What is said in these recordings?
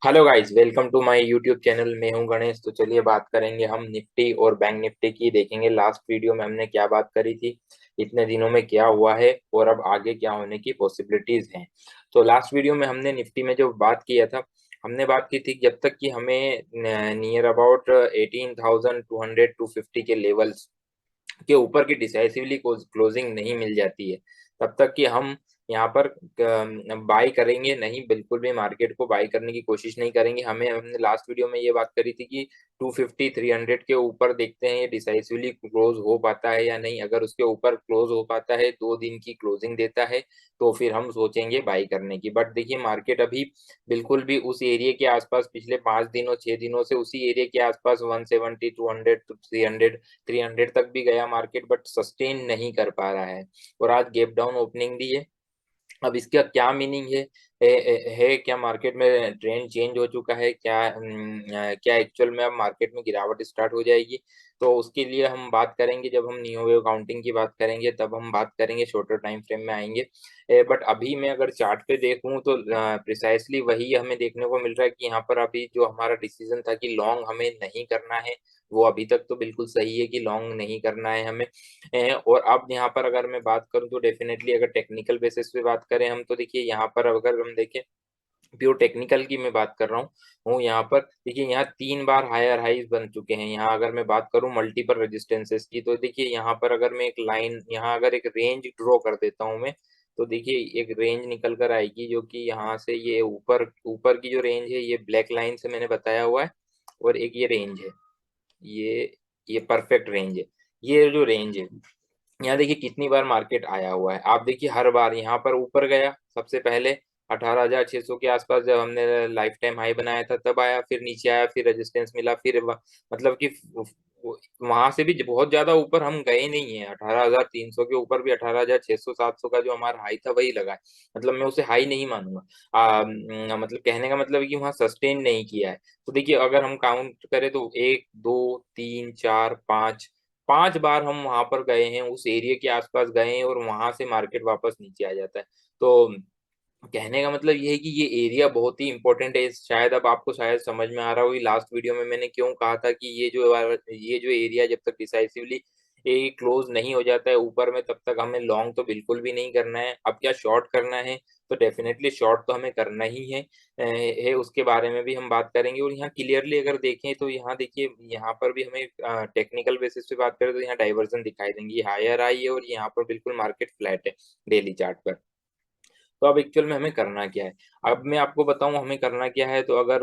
Hello guys, welcome to my YouTube channel. मैं हूं गणेश। तो चलिए बात करेंगे हम निफ्टी और बैंक निफ्टी की। देखेंगे लास्ट वीडियो में हमने क्या बात करी थी, इतने दिनों में क्या हुआ है और अब आगे क्या होने की पॉसिबिलिटीज हैं। तो लास्ट वीडियो में हमने निफ्टी में जो बात किया था, हमने बात की थी जब तक कि हमें नियर अबाउट 18,200 टू 50 के लेवल्स के ऊपर की डिसाइसिवली क्लोजिंग नहीं मिल जाती है, तब तक कि हम यहाँ पर बाई करेंगे नहीं। बिल्कुल भी मार्केट को बाई करने की कोशिश नहीं करेंगे। हमने लास्ट वीडियो में ये बात करी थी कि 250 300 के ऊपर देखते हैं ये डिसाइसिवली क्लोज हो पाता है या नहीं। अगर उसके ऊपर क्लोज हो पाता है, 2 दिन की क्लोजिंग देता है, तो फिर हम सोचेंगे बाई करने की। बट देखिए मार्केट अभी बिल्कुल भी उस एरिया के आसपास पिछले 5 दिनों 6 दिनों से उसी एरिया के आसपास 170 200 300 तक भी गया मार्केट, बट सस्टेन नहीं कर पा रहा है और आज गैप डाउन ओपनिंग दी है। अब इसका क्या मीनिंग है क्या मार्केट में ट्रेंड चेंज हो चुका है, क्या एक्चुअल में अब मार्केट में गिरावट स्टार्ट हो जाएगी। तो उसके लिए हम बात करेंगे, जब हम नियो वेव काउंटिंग की बात करेंगे तब हम बात करेंगे, शॉर्टर टाइम फ्रेम में आएंगे। बट अभी मैं अगर चार्ट पे देखूं तो प्रिसाइसली वही हमें देखने को मिल रहा है कि यहाँ पर अभी जो हमारा डिसीजन था कि लॉन्ग हमें नहीं करना है, वो अभी तक तो बिल्कुल सही है कि लॉन्ग नहीं करना है हमें। और अब यहाँ पर अगर मैं बात करूँ तो डेफिनेटली अगर टेक्निकल बेसिस पे बात करें हम, तो देखिए यहाँ पर अगर हम देखें, प्योर टेक्निकल की मैं बात कर रहा हूँ यहाँ पर देखिए, यहाँ 3 बार हायर हाइज बन चुके हैं। यहाँ अगर मैं बात करूँ मल्टीपल रेजिस्टेंसेस की, तो देखिए यहाँ पर अगर मैं एक लाइन, यहाँ अगर एक रेंज ड्रॉ कर देता हूँ मैं, तो देखिए एक रेंज निकल कर आएगी जो कि यहाँ से ये ऊपर ऊपर की जो रेंज है ये ब्लैक लाइन से मैंने बताया हुआ है, और एक ये रेंज है, ये ये परफेक्ट रेंज है। ये जो रेंज है, यहाँ देखिए कितनी बार मार्केट आया हुआ है। आप देखिए हर बार यहाँ पर ऊपर गया, सबसे पहले 18,600 के आसपास जब हमने लाइफ टाइम हाई बनाया था तब आया, फिर नीचे आया, फिर रेजिस्टेंस मिला, फिर मतलब कि वहां से भी बहुत ज्यादा ऊपर हम गए नहीं है। 18,300 के ऊपर भी 18,600 700 का जो हमारा हाई था वही लगा है। मतलब मैं उसे हाई नहीं मानूंगा। मतलब कहने का मतलब है कि वहाँ सस्टेन नहीं किया है। तो देखिए अगर हम काउंट करें तो 1 2 3 4 5 5 बार हम वहां पर गए हैं, उस एरिया के आसपास गए हैं, और वहां से मार्केट वापस नीचे आ जाता है। तो कहने का मतलब ये है कि ये एरिया बहुत ही इंपॉर्टेंट है। शायद अब आपको शायद समझ में आ रहा होगी लास्ट वीडियो में मैंने क्यों कहा था कि ये जो एरिया जब तक डिसाइसिवली ये क्लोज नहीं हो जाता है ऊपर में, तब तक हमें लॉन्ग तो बिल्कुल भी नहीं करना है। अब क्या शॉर्ट करना है, तो डेफिनेटली शॉर्ट तो हमें करना ही है, उसके बारे में भी हम बात करेंगे। और यहाँ क्लियरली अगर देखें तो यहाँ देखिए, यहाँ पर भी हमें टेक्निकल बेसिस पे बात करें तो यहाँ डाइवर्जन दिखाई देंगी, हायर आई है और यहाँ पर बिल्कुल मार्केट फ्लैट है डेली चार्ट पर। तो अब एक्चुअल में हमें करना क्या है, अब मैं आपको बताऊं हमें करना क्या है। तो अगर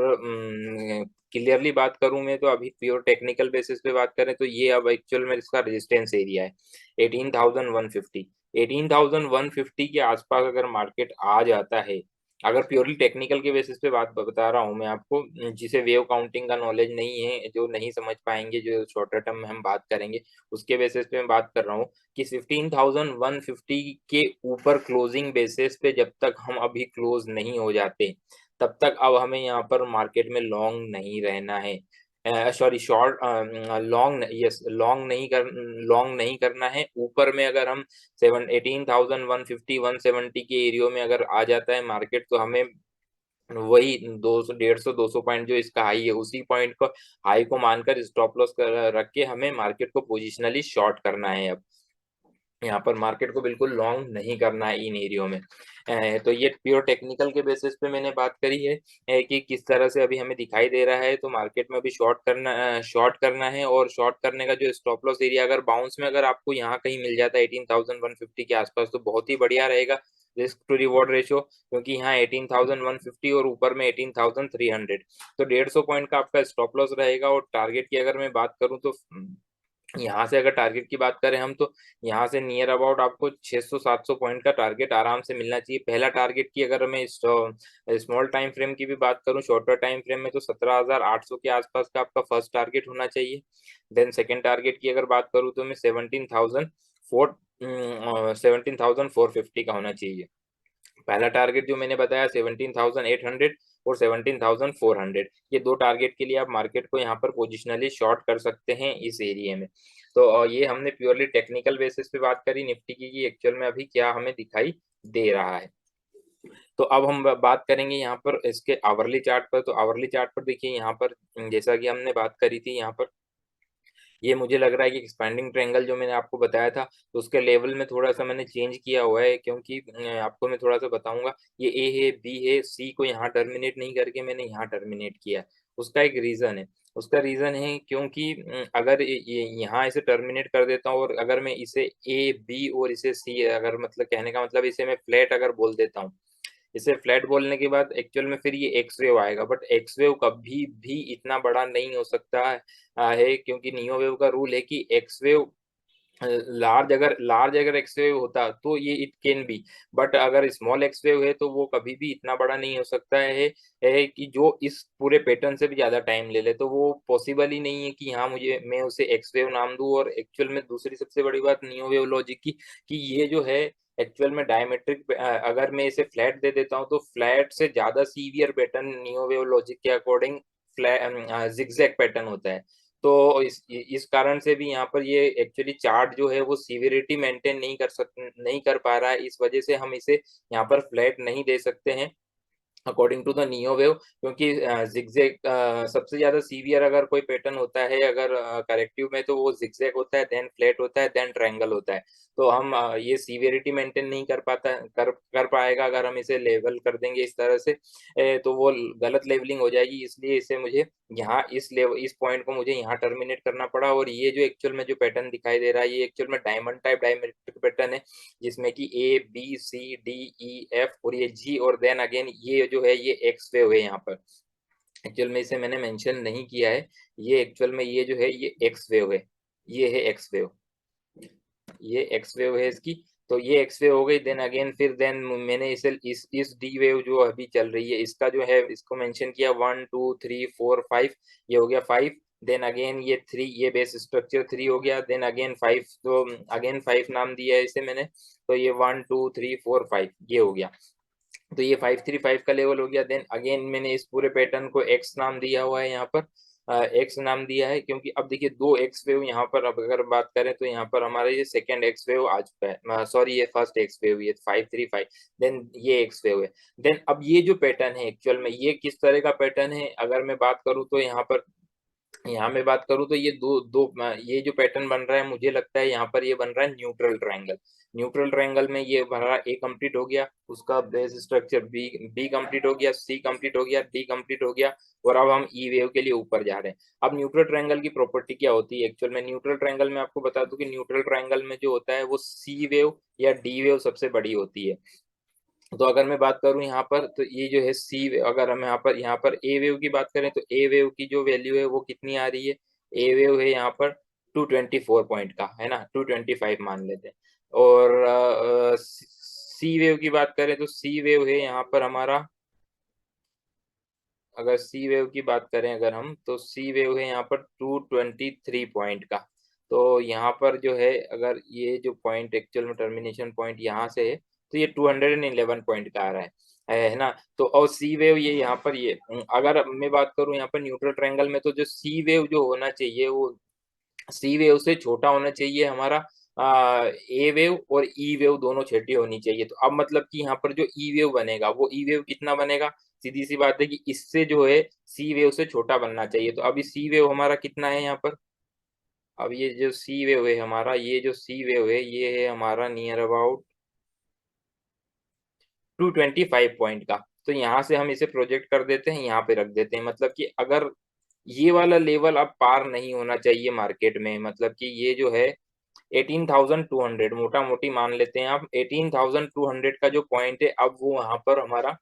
क्लियरली बात करूं मैं, तो अभी प्योर टेक्निकल बेसिस पे बात करें तो ये अब एक्चुअल में इसका रेजिस्टेंस एरिया है 18,150। 18,150 के आसपास अगर मार्केट आ जाता है, अगर प्योरली टेक्निकल के बेसिस पे बात बता रहा हूं मैं आपको, जिसे वेव काउंटिंग का नॉलेज नहीं है, जो नहीं समझ पाएंगे, जो शॉर्टर टर्म में हम बात करेंगे उसके बेसिस पे मैं बात कर रहा हूँ कि 15,150 के ऊपर क्लोजिंग बेसिस पे जब तक हम अभी क्लोज नहीं हो जाते, तब तक अब हमें यहाँ पर मार्केट में लॉन्ग नहीं रहना है। Sorry, short long, yes, long नहीं करना है। ऊपर में अगर हम 18,150 170 के एरियो में अगर आ जाता है मार्केट, तो हमें वही 200 150 200 पॉइंट जो इसका हाई है, उसी पॉइंट को हाई को मानकर स्टॉप लॉस रख के हमें मार्केट को पोजिशनली शॉर्ट करना है। अब यहाँ पर मार्केट को बिल्कुल लॉन्ग नहीं करना है इन एरियो में। तो ये प्योर टेक्निकल के बेसिस पे मैंने बात करी है, कि किस तरह से अभी हमें दिखाई दे रहा है। तो मार्केट में अभी शॉर्ट करना है, और शॉर्ट करने का जो स्टॉप लॉस एरिया अगर बाउंस में अगर आपको यहाँ कहीं मिल जाता है 18,150 के आसपास, तो बहुत ही बढ़िया रहेगा रिस्क टू रिवॉर्ड रेशियो, क्योंकि यहाँ 18,150 और ऊपर में 18,300, तो 150 पॉइंट का आपका स्टॉप लॉस रहेगा। और टारगेट की अगर मैं बात करूँ तो यहाँ से अगर टारगेट की बात करें हम, तो यहाँ से नियर अबाउट आपको 600-700 पॉइंट का टारगेट आराम से मिलना चाहिए। पहला टारगेट की अगर मैं स्मॉल टाइम फ्रेम की भी बात करूँ, शॉर्टर टाइम फ्रेम में, तो 17,800 के आसपास का आपका फर्स्ट टारगेट होना चाहिए। देन सेकेंड टारगेट की अगर बात करूँ तो मैं 17,450 का होना चाहिए। पहला टारगेट जो मैंने बताया 17,800 और 17,400, ये दो टारगेट के लिए आप मार्केट को यहाँ पर पोजिशनली शॉर्ट कर सकते हैं इस एरिया में। तो ये हमने प्योरली टेक्निकल बेसिस पे बात करी निफ्टी की कि एक्चुअल में अभी क्या हमें दिखाई दे रहा है। तो अब हम बात करेंगे यहाँ पर इसके आवरली चार्ट पर। तो आवरली चार्ट पर देखिए यहाँ पर जैसा कि हमने बात करी थी यहाँ पर, ये मुझे लग रहा है कि एक्सपैंडिंग ट्रायंगल जो मैंने आपको बताया था, तो उसके लेवल में थोड़ा-सा मैंने चेंज किया हुआ है, क्योंकि आपको मैं थोड़ा-सा बताऊँगा, ये ए है, बी है, सी को यहाँ टर्मिनेट नहीं करके मैंने यहाँ टर्मिनेट किया है। उसका एक रीज़न है। उसका रीज़न है क्योंकि अगर ये यहाँ इसे टर्मिनेट कर देता हूँ और अगर मैं इसे ए, बी और इसे सी, अगर मतलब कहने का मतलब इसे मैं फ्लैट अगर बोल देता हूँ, इसे फ्लैट बोलने के बाद एक्चुअल में फिर ये एक्स वेव आएगा, बट एक्स वेव कभी भी इतना बड़ा नहीं हो सकता है, क्योंकि नियो वेव का रूल है कि एक्स वेव लार्ज अगर एक्स वेव होता तो ये इट कैन बी, बट अगर स्मॉल एक्स वेव है तो वो कभी भी इतना बड़ा नहीं हो सकता है कि जो इस पूरे पैटर्न से भी ज़्यादा टाइम ले ले। तो वो पॉसिबल ही नहीं है कि हाँ, मुझे मैं उसे एक्स वेव नाम दूँ। और एक्चुअल में दूसरी सबसे बड़ी बात नियो वेव लॉजिक की, कि ये जो है एक्चुअल में डायमेट्रिक, अगर मैं इसे फ्लैट दे देता हूँ तो फ्लैट से ज़्यादा severe pattern neo wave logic के अकॉर्डिंग ज़िगज़ैग पैटर्न होता है। तो इस कारण से भी यहाँ पर ये एक्चुअली चार्ट जो है वो सिविरिटी मेंटेन नहीं कर पा रहा है। इस वजह से हम इसे यहाँ पर फ्लैट नहीं दे सकते हैं according to the neo wave, क्योंकि ज़िगज़ैग सबसे ज़्यादा सीवियर अगर कोई पैटर्न होता है अगर करेक्टिव में, तो वो ज़िगज़ैग होता है, देन फ्लैट होता है, देन ट्रायंगल होता है। तो हम ये सीवियरिटी मेंटेन नहीं कर पाएगा अगर हम इसे लेवल कर देंगे इस तरह से, तो वो गलत लेवलिंग हो जाएगी। इसलिए इसे मुझे यहाँ इस पॉइंट को मुझे यहाँ टर्मिनेट करना पड़ा। और ये जो एक्चुअल में जो पैटर्न दिखाई दे रहा है, ये एक्चुअल में डायमंड टाइप डायमेट्रिक पैटर्न है, जिसमें कि ए, B, C, D, E, F और ये जी, और देन अगेन ये जो है ये एक्स वेव है यहाँ पर। एक्चुअल में इसे मैंने मेंशन नहीं किया है। ये एक्चुअल में ये जो है ये एक्स वेव है। ये है एक्स वेव। ये एक्स वेव है इसकी। तो ये एक्स वेव हो गई, देन अगेन फिर देन मैंने इसे इस डी वेव जो अभी चल रही है इसका जो है इसको मेंशन किया 1 2 3 4 5, ये हो गया 5। देन अगेन ये 3, ये बेस स्ट्रक्चर 3 हो गया, देन अगेन 5, तो अगेन 5 नाम दिया है इसे मैंने। तो ये 1 2 3 4 5 ये हो गया। तो ये 535 का लेवल हो गया। देन अगेन मैंने इस पूरे पैटर्न को एक्स नाम दिया हुआ है यहाँ पर। एक्स नाम दिया है क्योंकि अब देखिए दो एक्स वेव यहाँ पर, अब अगर बात करें तो यहाँ पर हमारा ये सेकंड एक्स वेव आ चुका है, सॉरी ये फर्स्ट एक्स वेव, ये 535, देन ये एक्स वेव है। देन अब ये जो पैटर्न है एक्चुअल में ये किस तरह का पैटर्न है, अगर मैं बात करूँ तो यहाँ मैं बात करूँ तो ये दो दो ये जो पैटर्न बन रहा है, मुझे लगता है यहाँ पर ये बन रहा है न्यूट्रल ट्रायंगल। न्यूट्रल ट्रायंगल में ये हमारा ए कंप्लीट हो गया, उसका base structure B B complete हो गया, सी कंप्लीट हो गया, डी कंप्लीट हो गया, और अब हम ई वेव के लिए ऊपर जा रहे हैं। अब न्यूट्रल ट्रायंगल की प्रॉपर्टी क्या होती है एक्चुअल में, न्यूट्रल ट्रायंगल में आपको बता दूं कि न्यूट्रल ट्रायंगल में जो होता है वो सी वेव या डी वेव सबसे बड़ी होती है। तो अगर मैं बात करूँ यहाँ पर, तो ये जो है सी वेव, अगर हम यहाँ पर ए वेव की बात करें तो ए वेव की जो वैल्यू है वो कितनी आ रही है, ए वेव है यहाँ पर 224 पॉइंट का, है ना, 225 मान लेते हैं। और सी वेव की बात करें तो सी वेव है यहाँ पर हमारा, अगर सी वेव की बात करें अगर हम, तो सी वेव है यहाँ पर 223 पॉइंट का। तो यहाँ पर जो है अगर ये जो पॉइंट एक्चुअल में टर्मिनेशन पॉइंट यहाँ से है, तो ये 211 पॉइंट का आ रहा है ना। तो और सी वेव ये यहाँ पर ये, अगर मैं बात करूँ यहाँ पर न्यूट्रल ट्रायंगल में, तो जो सी वेव जो होना चाहिए वो सी वेव से छोटा होना चाहिए हमारा, ए वेव और ई वेव दोनों छोटी होनी चाहिए। तो अब मतलब कि यहाँ पर जो ई वेव बनेगा वो ई वेव कितना बनेगा, सीधी सी बात है कि इससे जो है सी वेव से छोटा बनना चाहिए। तो अभी सी वेव हमारा कितना है यहाँ पर, अब ये जो सी वेव है हमारा, ये जो सी वेव है ये है हमारा नियर अबाउट 225 पॉइंट का। तो यहाँ से हम इसे प्रोजेक्ट कर देते हैं, यहाँ पे रख देते हैं, मतलब कि अगर ये वाला लेवल अब पार नहीं होना चाहिए मार्केट में, मतलब कि ये जो है 18,200 मोटा मोटी मान लेते हैं आप, 18,200 का जो पॉइंट है अब वो वहां पर हमारा,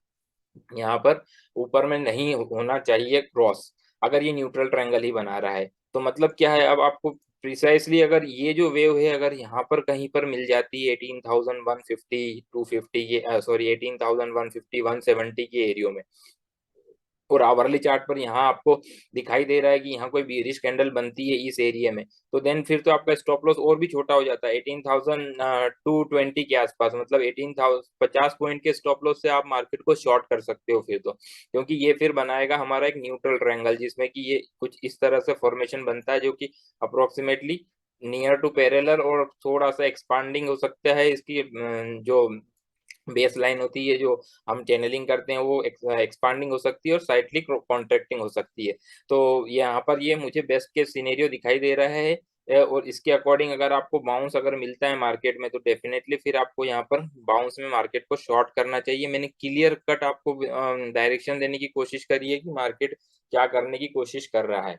यहाँ पर ऊपर में नहीं होना चाहिए क्रॉस, अगर ये न्यूट्रल ट्रायंगल ही बना रहा है। तो मतलब क्या है, अब आपको प्रिसाइसली अगर ये जो वेव है अगर यहाँ पर कहीं पर मिल जाती है 18,150 250 के, सॉरी 18,150 170 के एरियो में, और आवरली चार्ट पर यहाँ आपको दिखाई दे रहा है कि यहाँ कोई बीयरिश कैंडल बनती है इस एरिया में, तो देन फिर तो आपका स्टॉप लॉस और भी छोटा हो जाता है 18,220 के आसपास, मतलब 18,000 50 पॉइंट के स्टॉप लॉस से आप मार्केट को शॉर्ट कर सकते हो फिर तो, क्योंकि ये फिर बनाएगा हमारा एक न्यूट्रल ट्रायंगल, जिसमें कि ये कुछ इस तरह से फॉर्मेशन बनता है जो कि अप्रोक्सीमेटली नियर टू पैरेलल और थोड़ा सा एक्सपांडिंग हो सकता है इसकी, जो बेस लाइन होती है जो हम चैनलिंग करते हैं, वो एक्सपांडिंग हो सकती है और स्लाइटली कॉन्ट्रैक्टिंग हो सकती है। तो यहाँ पर ये मुझे बेस्ट केस सिनेरियो दिखाई दे रहा है। और इसके अकॉर्डिंग अगर आपको बाउंस अगर मिलता है मार्केट में, तो डेफिनेटली फिर आपको यहाँ पर बाउंस में मार्केट को शॉर्ट करना चाहिए। मैंने क्लियर कट आपको डायरेक्शन देने की कोशिश करी है कि मार्केट क्या करने की कोशिश कर रहा है।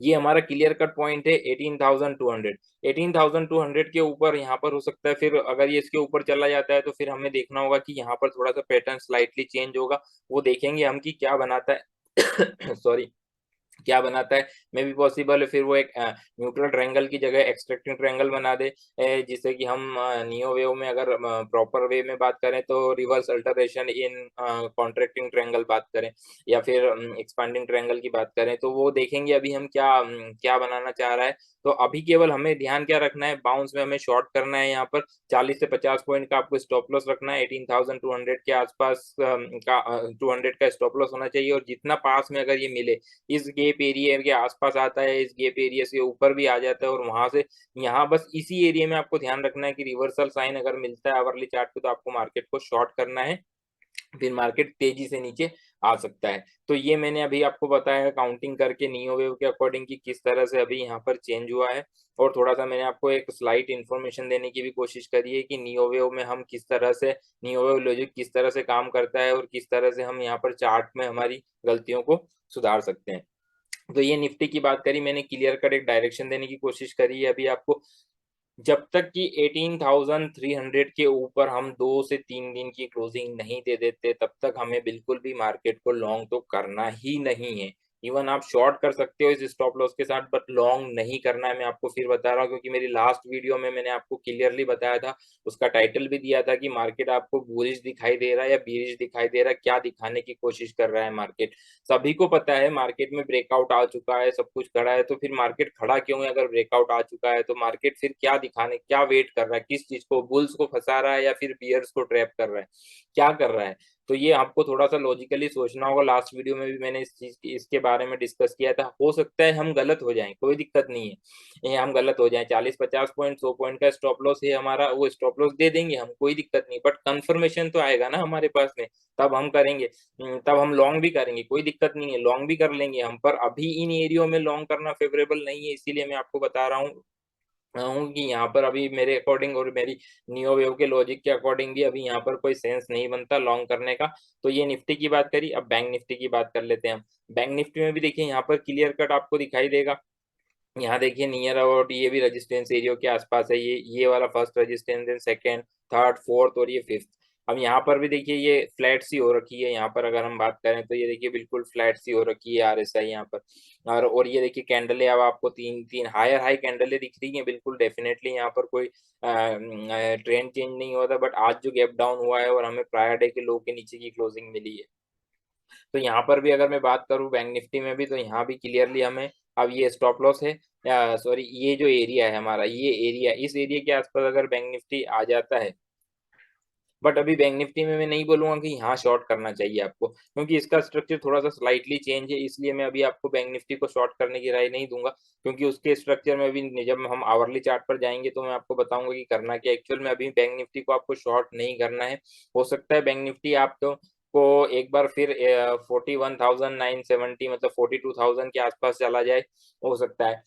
ये हमारा क्लियर कट पॉइंट है 18,200। 18,200 के ऊपर यहाँ पर हो सकता है, फिर अगर ये इसके ऊपर चला जाता है तो फिर हमें देखना होगा कि यहाँ पर थोड़ा सा पैटर्न स्लाइटली चेंज होगा। वो देखेंगे हम कि क्या बनाता है सॉरी, क्या बनाता है। मे बी पॉसिबल है फिर वो एक न्यूट्रल ट्रायंगल की जगह एक्सट्रैक्टिंग ट्रायंगल बना दे, जिससे कि हम नियो वेव में अगर प्रॉपर वे में बात करें तो रिवर्स अल्टरेशन इन कॉन्ट्रैक्टिंग ट्रायंगल बात करें, या फिर एक्सपांडिंग ट्रायंगल की बात करें, तो वो देखेंगे अभी हम क्या बनाना चाह रहा है। तो अभी केवल हमें ध्यान क्या रखना है, बाउंस में हमें शॉर्ट करना है। यहाँ पर 40 से 50 पॉइंट का आपको स्टॉप लॉस रखना है। 18,200 के आसपास का 200 का स्टॉप लॉस होना चाहिए, और जितना पास में अगर ये मिले, इस गैप एरिया के आसपास आता है, इस गैप एरिया से ऊपर भी आ जाता है, और वहां से यहाँ बस इसी एरिया में आपको ध्यान रखना है कि रिवर्सल साइन अगर मिलता है आवरली चार्ट पे, तो आपको मार्केट को शॉर्ट करना है। फिर मार्केट तेजी से नीचे आ सकता है। तो ये मैंने अभी आपको बताया काउंटिंग करके नियो वेव के अकॉर्डिंग कि किस तरह से अभी यहाँ पर चेंज हुआ है। और थोड़ा-सा मैंने आपको एक स्लाइट इन्फॉर्मेशन देने की भी कोशिश करी है कि नियो वेव में हम किस तरह से, नियो वेव लॉजिक किस तरह से काम करता है, और किस तरह से हम यहाँ पर चार्ट में हमारी गलतियों को सुधार सकते हैं। तो ये निफ्टी की बात करी मैंने, क्लियर कट एक डायरेक्शन देने की कोशिश करी है अभी आपको। जब तक कि 18,300 के ऊपर हम 2 से 3 दिन की क्लोजिंग नहीं दे देते, तब तक हमें बिल्कुल भी मार्केट को लॉन्ग तो करना ही नहीं है। इवन आप शॉर्ट कर सकते हो इस स्टॉप लॉस के साथ, बट लॉन्ग नहीं करना है। मैं आपको फिर बता रहा हूँ, क्योंकि मेरी लास्ट वीडियो में मैंने आपको क्लियरली बताया था, उसका टाइटल भी दिया था कि मार्केट आपको बुलिश दिखाई दे रहा है या बीरिश दिखाई दे रहा है, क्या दिखाने की कोशिश कर रहा है मार्केट। सभी को पता है मार्केट में ब्रेकआउट आ चुका है, सब कुछ खड़ा है, तो फिर मार्केट खड़ा क्यों है? अगर ब्रेकआउट आ चुका है तो मार्केट फिर क्या दिखाने, क्या वेट कर रहा है, किस चीज को, बुल्स को फंसा रहा है या फिर बियर्स को ट्रैप कर रहा है, क्या कर रहा है? तो ये आपको थोड़ा सा लॉजिकली सोचना होगा। लास्ट वीडियो में भी मैंने इस चीज की, इसके बारे में डिस्कस किया था। हो सकता है हम गलत हो जाएं, कोई दिक्कत नहीं है, ये हम गलत हो जाएं, 40-50 पॉइंट 100 पॉइंट का स्टॉप लॉस है हमारा, वो स्टॉप लॉस दे देंगे हम, कोई दिक्कत नहीं, बट कंफर्मेशन तो आएगा ना हमारे पास में, तब हम करेंगे। तब हम लॉन्ग भी करेंगे, कोई दिक्कत नहीं है, लॉन्ग भी कर लेंगे हम, पर अभी इन एरियो में लॉन्ग करना फेवरेबल नहीं है। इसीलिए मैं आपको बता रहा हूँ कि यहाँ पर अभी मेरे अकॉर्डिंग और मेरी नियो वेव के लॉजिक के अकॉर्डिंग भी अभी यहाँ पर कोई सेंस नहीं बनता लॉन्ग करने का। तो ये निफ्टी की बात करी, अब बैंक निफ्टी की बात कर लेते हैं हम। बैंक निफ्टी में भी देखिए यहाँ पर क्लियर कट आपको दिखाई देगा। यहाँ देखिए नियर अबाउट ये भी रेजिस्टेंस एरिया के आसपास है, ये वाला फर्स्ट रेजिस्टेंस है, सेकंड, थर्ड, फोर्थ और ये फिफ्थ। अब यहाँ पर भी देखिए ये फ्लैट सी हो रखी है। यहाँ पर अगर हम बात करें तो ये देखिए बिल्कुल फ्लैट सी हो रखी है आरएसआई यहाँ पर। और ये देखिए कैंडल अब आपको तीन तीन हायर हाई कैंडलें दिख रही हैं, बिल्कुल डेफिनेटली यहाँ पर कोई ट्रेंड चेंज नहीं हुआ था, बट आज जो गैप डाउन हुआ है और हमें प्रायर डे के लो के नीचे की क्लोजिंग मिली है। तो यहाँ पर भी अगर मैं बात करूँ बैंक निफ्टी में भी, तो यहाँ भी क्लियरली हमें अब ये स्टॉप लॉस है, सॉरी ये जो एरिया है हमारा, ये एरिया, इस एरिया के आसपास अगर बैंक निफ्टी आ जाता है, बट अभी बैंक निफ्टी में मैं नहीं बोलूंगा कि यहाँ शॉर्ट करना चाहिए आपको, क्योंकि इसका स्ट्रक्चर थोड़ा सा स्लाइटली चेंज है। इसलिए मैं अभी आपको बैंक निफ्टी को शॉर्ट करने की राय नहीं दूंगा, क्योंकि उसके स्ट्रक्चर में भी जब हम आवरली चार्ट पर जाएंगे तो मैं आपको बताऊंगा कि करना क्या। एक्चुअल में अभी बैंक निफ्टी को आपको शॉर्ट नहीं करना है। हो सकता है बैंक निफ्टी आपको को एक बार फिर 41,970 मतलब 42,000 के आसपास चला जाए, हो सकता है,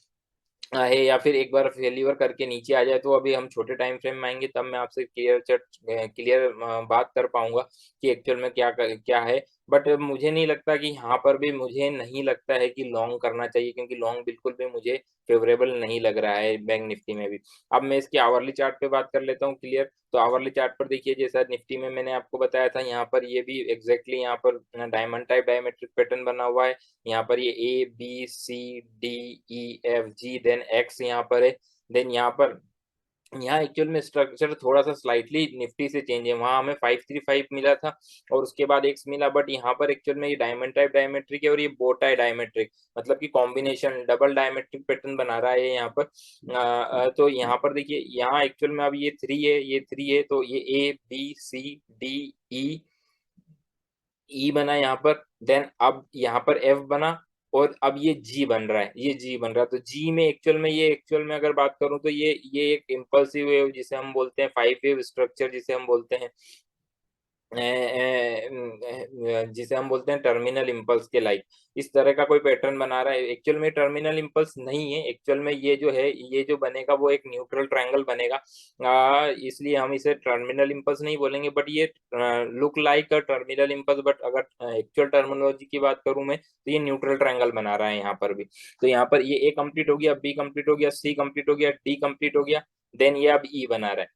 या फिर एक बार फेल्यूर करके नीचे आ जाए। तो अभी हम छोटे टाइम फ्रेम में आएंगे, तब मैं आपसे क्लियर बात कर पाऊंगा कि एक्चुअल में क्या है। बट मुझे नहीं लगता कि यहाँ पर भी, मुझे नहीं लगता है कि लॉन्ग करना चाहिए, क्योंकि लॉन्ग बिल्कुल भी मुझे फेवरेबल नहीं लग रहा है बैंक निफ्टी में भी। अब मैं इसकी आवरली चार्ट पे बात कर लेता हूँ क्लियर। तो आवरली चार्ट पर देखिए, जैसा निफ्टी में मैंने आपको बताया था, यहाँ पर ये भी एग्जैक्टली यहाँ पर डायमंड टाइप डायमेट्रिक पैटर्न बना हुआ है। यहाँ पर ये A B C D E F G then X यहाँ पर है। देन यहाँ एक्चुअल में स्ट्रक्चर थोड़ा सा स्लाइटली निफ्टी से चेंज है। वहां हमें 535 मिला था और उसके बाद एक्स मिला, बट यहाँ पर एक्चुअल में ये डायमंड टाइप डायमेट्रिक है और ये बो टाइप डायमेट्रिक, मतलब कि कॉम्बिनेशन डबल डायमेट्रिक पैटर्न बना रहा है यहाँ पर। तो यहाँ पर देखिए, यहाँ एक्चुअल में अब ये थ्री है, ये थ्री है, तो ये ए बी सी डी ई ई बना यहाँ पर। देन अब यहाँ पर एफ बना, और अब ये जी बन रहा है, ये जी बन रहा है। तो जी में एक्चुअल में अगर बात करूं तो ये एक इम्पल्सिव वेव जिसे हम बोलते हैं, 5 वेव स्ट्रक्चर जिसे हम बोलते हैं, जिसे हम बोलते हैं टर्मिनल इम्पल्स के लाइक, इस तरह का कोई पैटर्न बना रहा है। एक्चुअल में टर्मिनल इम्पल्स नहीं है, एक्चुअल में ये जो है, ये जो बनेगा वो एक न्यूट्रल ट्रायंगल बनेगा। इसलिए हम इसे टर्मिनल इम्पल्स नहीं बोलेंगे, बट ये look like a terminal impulse, but अगर एक्चुअल टर्मिनोलॉजी की बात करूं मैं, तो ये न्यूट्रल ट्रायंगल बना रहा है यहाँ पर भी। तो यहाँ पर ये ए कंप्लीट हो गया, बी कंप्लीट हो गया, सी कंप्लीट हो गया, डी कंप्लीट हो गया, देन ये अब ई बना रहा है,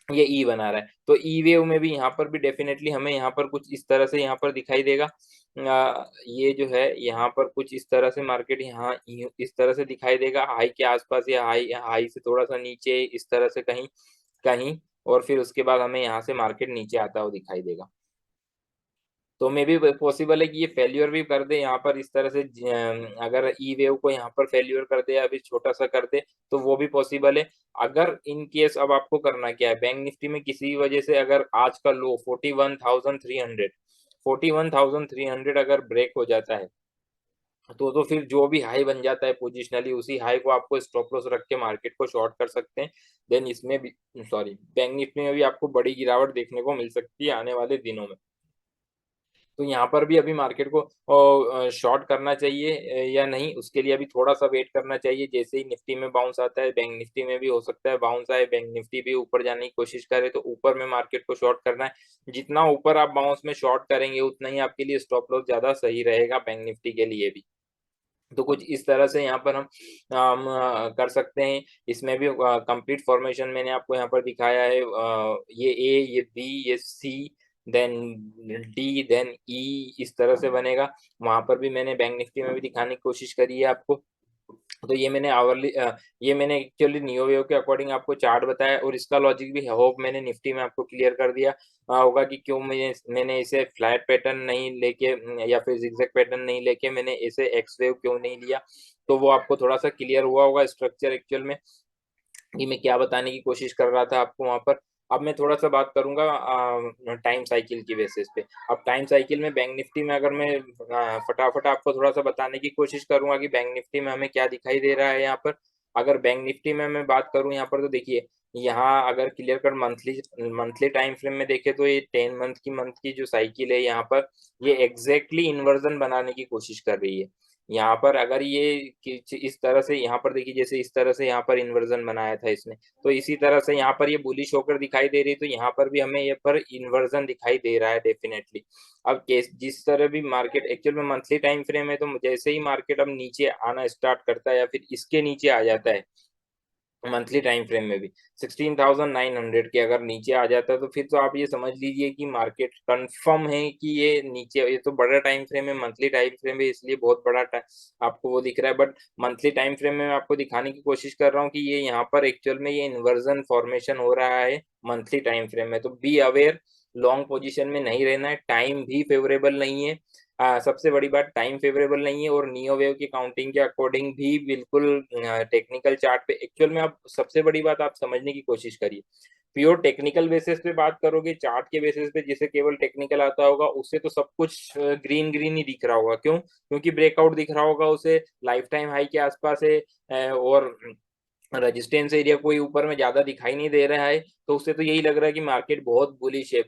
ये ई बना रहा है। तो ई वेव में भी यहाँ पर भी डेफिनेटली हमें यहाँ पर कुछ इस तरह से यहाँ पर दिखाई देगा। ये जो है यहाँ पर कुछ इस तरह से मार्केट यहाँ इस तरह से दिखाई देगा, हाई के आसपास या हाई हाई से थोड़ा सा नीचे इस तरह से कहीं कहीं, और फिर उसके बाद हमें यहाँ से मार्केट नीचे आता हुआ दिखाई देगा। तो मे भी पॉसिबल है कि ये फेल्यूर भी कर दे यहाँ पर इस तरह से, अगर ई वेव को यहाँ पर फेल्यूर कर दे या फिर छोटा सा कर दे, तो वो भी पॉसिबल है। अगर इन केस अब आपको करना क्या है, बैंक निफ्टी में किसी वजह से अगर आज का लो 41,300 अगर ब्रेक हो जाता है, तो फिर जो भी हाई बन जाता है पोजिशनली, उसी हाई को आपको स्टॉप लॉस रख के मार्केट को शॉर्ट कर सकते हैं। देन इसमें भी, सॉरी, बैंक निफ्टी में भी आपको बड़ी गिरावट देखने को मिल सकती है आने वाले दिनों में। तो यहाँ पर भी अभी मार्केट को शॉर्ट करना चाहिए या नहीं, उसके लिए अभी थोड़ा सा वेट करना चाहिए। जैसे ही निफ्टी में बाउंस आता है, बैंक निफ्टी में भी हो सकता है बाउंस आए, बैंक निफ्टी भी ऊपर जाने की कोशिश करे, तो ऊपर में मार्केट को शॉर्ट करना है। जितना ऊपर आप बाउंस में शॉर्ट करेंगे, उतना ही आपके लिए स्टॉप लॉस ज्यादा सही रहेगा बैंक निफ्टी के लिए भी। तो कुछ इस तरह से यहाँ पर हम कर सकते हैं। इसमें भी कंप्लीट फॉर्मेशन मैंने आपको यहाँ पर दिखाया है, ये ए, ये बी, ये सी, देन डी, देन ई, इस तरह से बनेगा। वहां पर भी मैंने बैंक निफ्टी में भी दिखाने की कोशिश करी है आपको। तो ये मैंने ये मैंने एक्चुअली नियो वेव के अकॉर्डिंग आपको चार्ट बताया, और इसका लॉजिक भी होप मैंने निफ्टी में आपको क्लियर कर दिया होगा कि क्यों मैंने इसे फ्लैट पैटर्न नहीं लेके या फिर जिगजैग पैटर्न नहीं लेके मैंने इसे एक्स वेव क्यों नहीं लिया। तो वो आपको थोड़ा सा क्लियर हुआ होगा स्ट्रक्चर एक्चुअल में, कि मैं क्या बताने की कोशिश कर रहा था आपको वहां पर। अब मैं थोड़ा सा बात करूंगा टाइम साइकिल की बेसिस पे। अब टाइम साइकिल में बैंक निफ्टी में अगर मैं फटाफट आपको थोड़ा सा बताने की कोशिश करूंगा कि बैंक निफ्टी में हमें क्या दिखाई दे रहा है यहाँ पर। अगर बैंक निफ्टी में मैं बात करूं यहाँ पर, तो देखिए, यहाँ अगर clear cut monthly monthly time frame में देखे, तो ये 10 मंथ की जो साइकिल है यहाँ पर, ये एग्जैक्टली इन्वर्जन बनाने की कोशिश कर रही है। यहाँ पर अगर ये इस तरह से यहाँ पर देखिए, जैसे इस तरह से यहाँ पर इन्वर्जन बनाया था इसने, तो इसी तरह से यहाँ पर ये बुलिश होकर दिखाई दे रही, तो यहाँ पर भी हमें ये पर इन्वर्जन दिखाई दे रहा है डेफिनेटली। अब केस जिस तरह भी मार्केट एक्चुअल में मंथली टाइम फ्रेम है, तो जैसे ही मार्केट अब नीचे आना स्टार्ट करता है या फिर इसके नीचे आ जाता है मंथली टाइम फ्रेम में भी 16,900 के अगर नीचे आ जाता है, तो फिर तो आप ये समझ लीजिए कि मार्केट कंफर्म है कि ये नीचे, ये तो बड़ा टाइम फ्रेम है, मंथली टाइम फ्रेम है, इसलिए बहुत बड़ा आपको वो दिख रहा है। बट मंथली टाइम फ्रेम में मैं आपको दिखाने की कोशिश कर रहा हूँ कि ये यहाँ पर एक्चुअल में ये इन्वर्जन फॉर्मेशन हो रहा है मंथली टाइम फ्रेम में। तो बी अवेयर, लॉन्ग पोजिशन में नहीं रहना है, टाइम भी फेवरेबल नहीं है। सबसे बड़ी बात, टाइम फेवरेबल नहीं है, और नियो वेव की काउंटिंग के अकॉर्डिंग भी बिल्कुल टेक्निकल चार्ट पे एक्चुअल में आप सबसे बड़ी बात आप समझने की कोशिश करिए। प्योर टेक्निकल बेसिस पे बात करोगे, चार्ट के बेसिस पे जिसे केवल टेक्निकल आता होगा, उससे तो सब कुछ ग्रीन ग्रीन ही दिख रहा होगा। क्यों? क्योंकि ब्रेकआउट दिख रहा होगा उसे, लाइफ टाइम हाई के आसपास है, और रेजिस्टेंस एरिया कोई ऊपर में ज्यादा दिखाई नहीं दे रहा है, तो उससे तो यही लग रहा है कि मार्केट बहुत बुलिश है।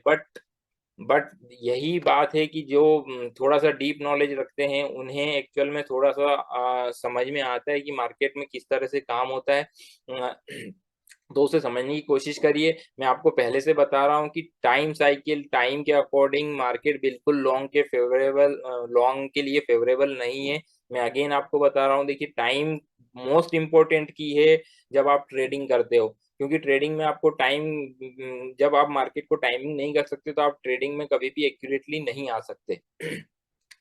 बट यही बात है कि जो थोड़ा सा डीप नॉलेज रखते हैं, उन्हें एक्चुअल में थोड़ा सा समझ में आता है कि मार्केट में किस तरह से काम होता है। अ, तो उसे समझने की कोशिश करिए। मैं आपको पहले से बता रहा हूँ कि टाइम साइकिल, टाइम के अकॉर्डिंग मार्केट बिल्कुल लॉन्ग के लिए फेवरेबल नहीं है। मैं अगेन आपको बता रहा हूँ, देखिए, टाइम मोस्ट इम्पोर्टेंट की है जब आप ट्रेडिंग करते हो, क्योंकि ट्रेडिंग में आपको टाइम, जब आप मार्केट को टाइमिंग नहीं कर सकते, तो आप ट्रेडिंग में कभी भी एक्यूरेटली नहीं आ सकते।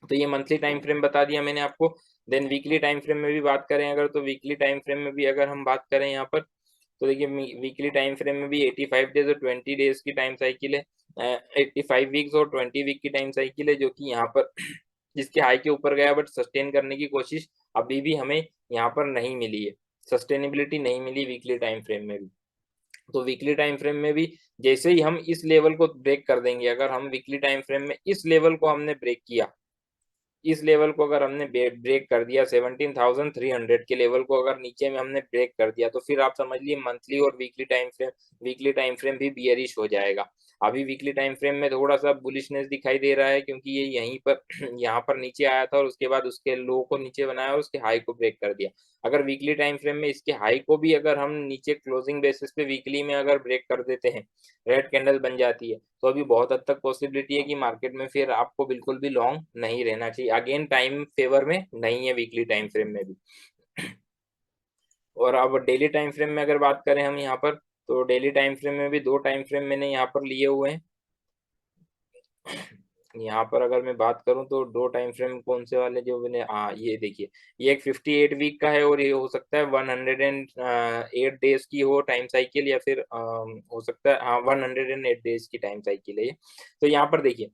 तो ये मंथली टाइम फ्रेम बता दिया मैंने आपको। देन वीकली टाइम फ्रेम में भी बात करें अगर, तो वीकली टाइम फ्रेम में भी अगर हम बात करें यहाँ पर, तो देखिए, वीकली टाइम फ्रेम में भी 85 डेज और 20 डेज की टाइम साइकिल है। 85 वीक्स और 20 वीक की टाइम साइकिल है, जो कि यहाँ पर जिसके हाई के ऊपर गया, बट सस्टेन करने की कोशिश अभी भी हमें यहाँ पर नहीं मिली है, सस्टेनेबिलिटी नहीं मिली वीकली टाइम फ्रेम में भी। तो वीकली टाइम फ्रेम में भी जैसे ही हम इस लेवल को ब्रेक कर देंगे, अगर हम वीकली टाइम फ्रेम में इस लेवल को हमने ब्रेक किया, इस लेवल को अगर हमने ब्रेक कर दिया, 17,300 के लेवल को अगर नीचे में हमने ब्रेक कर दिया, तो फिर आप समझ लिए मंथली और वीकली टाइम फ्रेम भी बियरिश हो जाएगा। अभी वीकली टाइम फ्रेम में थोड़ा सा बुलिशनेस दिखाई दे रहा है, क्योंकि ये यहीं पर यहाँ पर नीचे आया था और उसके बाद उसके लो को नीचे बनाया और उसके हाई को ब्रेक कर दिया। अगर वीकली टाइम फ्रेम में इसके हाई को भी अगर हम नीचे क्लोजिंग बेसिस पे वीकली में अगर ब्रेक कर देते हैं, रेड कैंडल बन जाती है, तो अभी बहुत हद तक पॉसिबिलिटी है कि मार्केट में फिर आपको बिल्कुल भी लॉन्ग नहीं रहना चाहिए। अगेन टाइम फेवर में नहीं है वीकली टाइम फ्रेम में भी। और अब डेली टाइम फ्रेम में अगर बात करें हम यहाँ पर, तो डेली टाइम फ्रेम में भी दो टाइम फ्रेम मैंने यहाँ पर लिए हुए हैं। यहाँ पर अगर मैं बात करूं तो दो टाइम फ्रेम कौन से वाले जो मैंने, हाँ ये देखिए, ये एक 58 वीक का है और ये हो सकता है 108 डेज की हो टाइम साइकिल, या फिर हो सकता है हाँ 108 डेज की टाइम साइकिल है ये। तो यहाँ पर देखिए,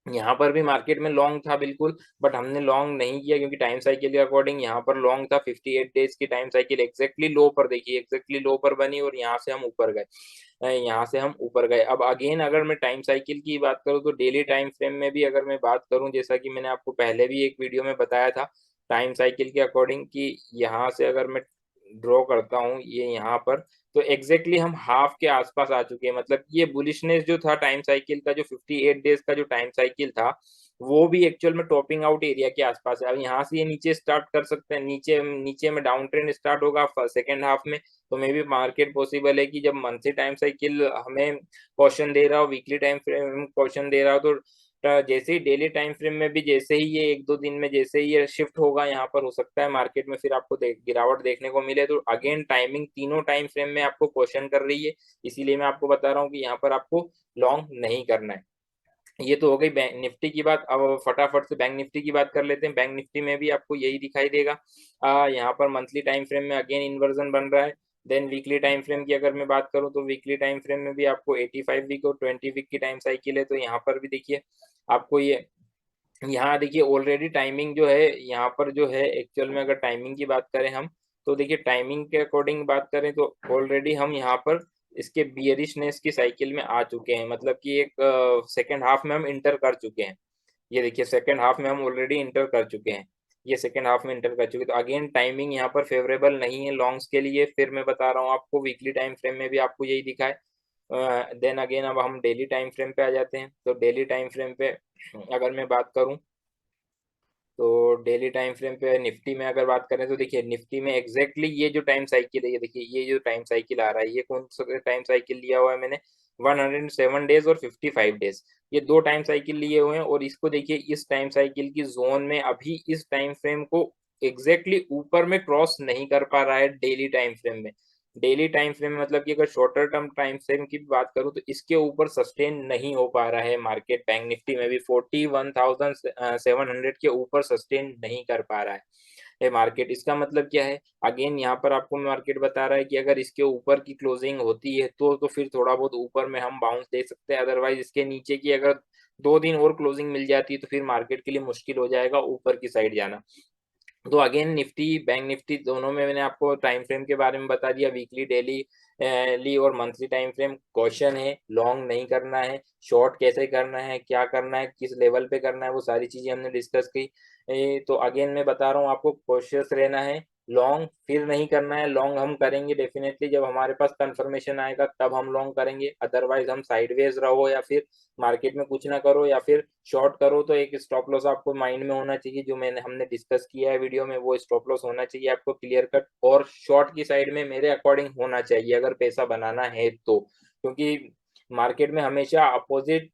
यहाँ पर भी मार्केट में लॉन्ग था बिल्कुल, बट हमने लॉन्ग नहीं किया क्योंकि टाइम साइकिल के अकॉर्डिंग यहाँ पर लॉन्ग था। 58 डेज की टाइम साइकिल एग्जैक्टली लो पर, देखिए एग्जैक्टली लो पर बनी और यहाँ से हम ऊपर गए, यहाँ से हम ऊपर गए। अब अगेन अगर मैं टाइम साइकिल की बात करूँ तो डेली टाइम फ्रेम में भी अगर मैं बात करूँ, जैसा कि मैंने आपको पहले भी एक वीडियो में बताया था टाइम साइकिल के अकॉर्डिंग, कि यहाँ से अगर मैं ड्रॉ करता हूँ ये यहाँ पर, तो एग्जैक्टली हम हाफ के आसपास आ चुके हैं। मतलब ये बुलिशनेस जो था टाइम साइकिल का, जो 58 डेज का जो टाइम साइकिल था, वो भी एक्चुअल में टॉपिंग आउट एरिया के आसपास है। अब यहाँ से ये नीचे स्टार्ट कर सकते हैं, नीचे नीचे में डाउन ट्रेंड स्टार्ट होगा सेकेंड हाफ में, तो मे बी मार्केट पॉसिबल है कि जब मंथली टाइम साइकिल हमें क्वेश्चन दे रहा हो, वीकली टाइम फ्रेम क्वेश्चन दे रहा हो, तो जैसे ही डेली टाइम फ्रेम में भी जैसे ही ये एक दो दिन में जैसे ही ये शिफ्ट होगा यहाँ पर, हो सकता है मार्केट में फिर आपको गिरावट देखने को मिले। तो अगेन टाइमिंग तीनों टाइम फ्रेम में आपको क्वेश्चन कर रही है, इसीलिए मैं आपको बता रहा हूँ कि यहाँ पर आपको लॉन्ग नहीं करना है। ये तो हो गई बैंक निफ्टी की बात। अब फटाफट से बैंक निफ्टी की बात कर लेते हैं। बैंक निफ्टी में भी आपको यही दिखाई देगा। यहाँ पर मंथली टाइम फ्रेम में अगेन इन्वर्जन बन रहा है। देन वीकली टाइम फ्रेम की अगर मैं बात करूं तो वीकली टाइम फ्रेम में भी आपको 85 वीक और 20 वीक की टाइम साइकिल है। तो यहाँ पर भी देखिए आपको ये, यहाँ देखिए ऑलरेडी टाइमिंग जो है यहाँ पर जो है, एक्चुअल में अगर टाइमिंग की बात करें हम, तो देखिए टाइमिंग के अकॉर्डिंग बात करें तो ऑलरेडी हम यहाँ पर इसके बियरिशनेस की साइकिल में आ चुके हैं। मतलब कि एक सेकेंड हाफ में हम इंटर कर चुके हैं। ये देखिए सेकेंड हाफ में हम ऑलरेडी इंटर कर चुके हैं, ये सेकेंड हाफ में इंटर कर चुके हैं। तो अगेन टाइमिंग यहाँ पर फेवरेबल नहीं है लॉन्ग्स के लिए। फिर मैं बता रहा हूँ आपको वीकली टाइम फ्रेम में भी आपको यही दिखा है। देन अगेन अब हम डेली टाइम फ्रेम पे आ जाते हैं। तो डेली टाइम फ्रेम पे अगर मैं बात करूं, तो डेली टाइम फ्रेम पे निफ्टी में अगर बात करें तो देखिए निफ्टी में एग्जैक्टली ये जो टाइम साइकिल है, ये देखिए ये जो टाइम साइकिल आ रहा है, ये कौन सा टाइम साइकिल लिया हुआ है मैंने, 107 डेज और 55 डेज, ये दो टाइम साइकिल लिए हुए हैं। और इसको देखिए इस टाइम साइकिल की जोन में अभी इस टाइम फ्रेम को एग्जैक्टली ऊपर में क्रॉस नहीं कर पा रहा है डेली टाइम फ्रेम में। डेली टाइम फ्रेम में मतलब कि अगर शॉर्टर टर्म टाइम फ्रेम की बात करूं तो इसके ऊपर सस्टेन नहीं हो पा रहा है मार्केट। बैंक निफ्टी में भी 41,700 के ऊपर सस्टेन नहीं कर पा रहा है मार्केट। इसका मतलब क्या है, अगेन यहाँ पर आपको मार्केट बता रहा है कि अगर इसके ऊपर की क्लोजिंग होती है तो फिर थोड़ा बहुत ऊपर में हम बाउंस दे सकते हैं। अदरवाइज इसके नीचे की अगर 2 दिन और क्लोजिंग मिल जाती है तो फिर मार्केट के लिए मुश्किल हो जाएगा ऊपर की साइड जाना। तो अगेन निफ्टी बैंक निफ्टी दोनों में मैंने आपको टाइम फ्रेम के बारे में बता दिया, वीकली डेली ली और मंथली टाइम फ्रेम। क्वेश्चन है लॉन्ग नहीं करना है, शॉर्ट कैसे करना है, क्या करना है, किस लेवल पे करना है, वो सारी चीजें हमने डिस्कस की। तो अगेन मैं बता रहा हूँ आपको कॉशियस रहना है, लॉन्ग फिर नहीं करना है। लॉन्ग हम करेंगे डेफिनेटली जब हमारे पास कंफर्मेशन आएगा, तब हम लॉन्ग करेंगे। अदरवाइज हम साइडवेज रहो या फिर मार्केट में कुछ ना करो या फिर शॉर्ट करो, तो एक स्टॉप लॉस आपको माइंड में होना चाहिए, जो मैंने हमने डिस्कस किया है वीडियो में, वो स्टॉप लॉस होना चाहिए आपको क्लियर कट। और शॉर्ट की साइड में मेरे अकॉर्डिंग होना चाहिए अगर पैसा बनाना है तो, क्योंकि मार्केट में हमेशा अपोजिट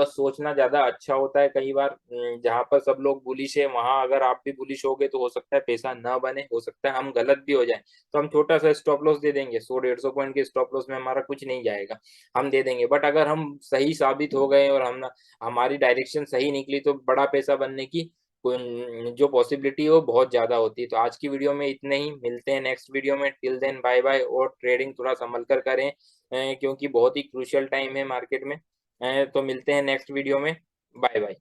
सोचना ज्यादा अच्छा होता है। कई बार जहां पर सब लोग बुलिश है वहां अगर आप भी बुलिश हो गए तो हो सकता है पैसा ना बने, हो सकता है हम गलत भी हो जाए। तो हम छोटा सा स्टॉप लॉस दे देंगे, 100-150 पॉइंट के स्टॉप लॉस में हमारा कुछ नहीं जाएगा, हम दे देंगे। बट अगर हम सही साबित हो गए और हम हमारी डायरेक्शन सही निकली तो बड़ा पैसा बनने की जो पॉसिबिलिटी है वो बहुत ज्यादा होती है। तो आज की वीडियो में इतने ही, मिलते हैं नेक्स्ट वीडियो में। Till then bye bye. और ट्रेडिंग थोड़ा संभल कर करें क्योंकि बहुत ही क्रूशियल टाइम है मार्केट में। तो मिलते हैं नेक्स्ट वीडियो में। Bye bye.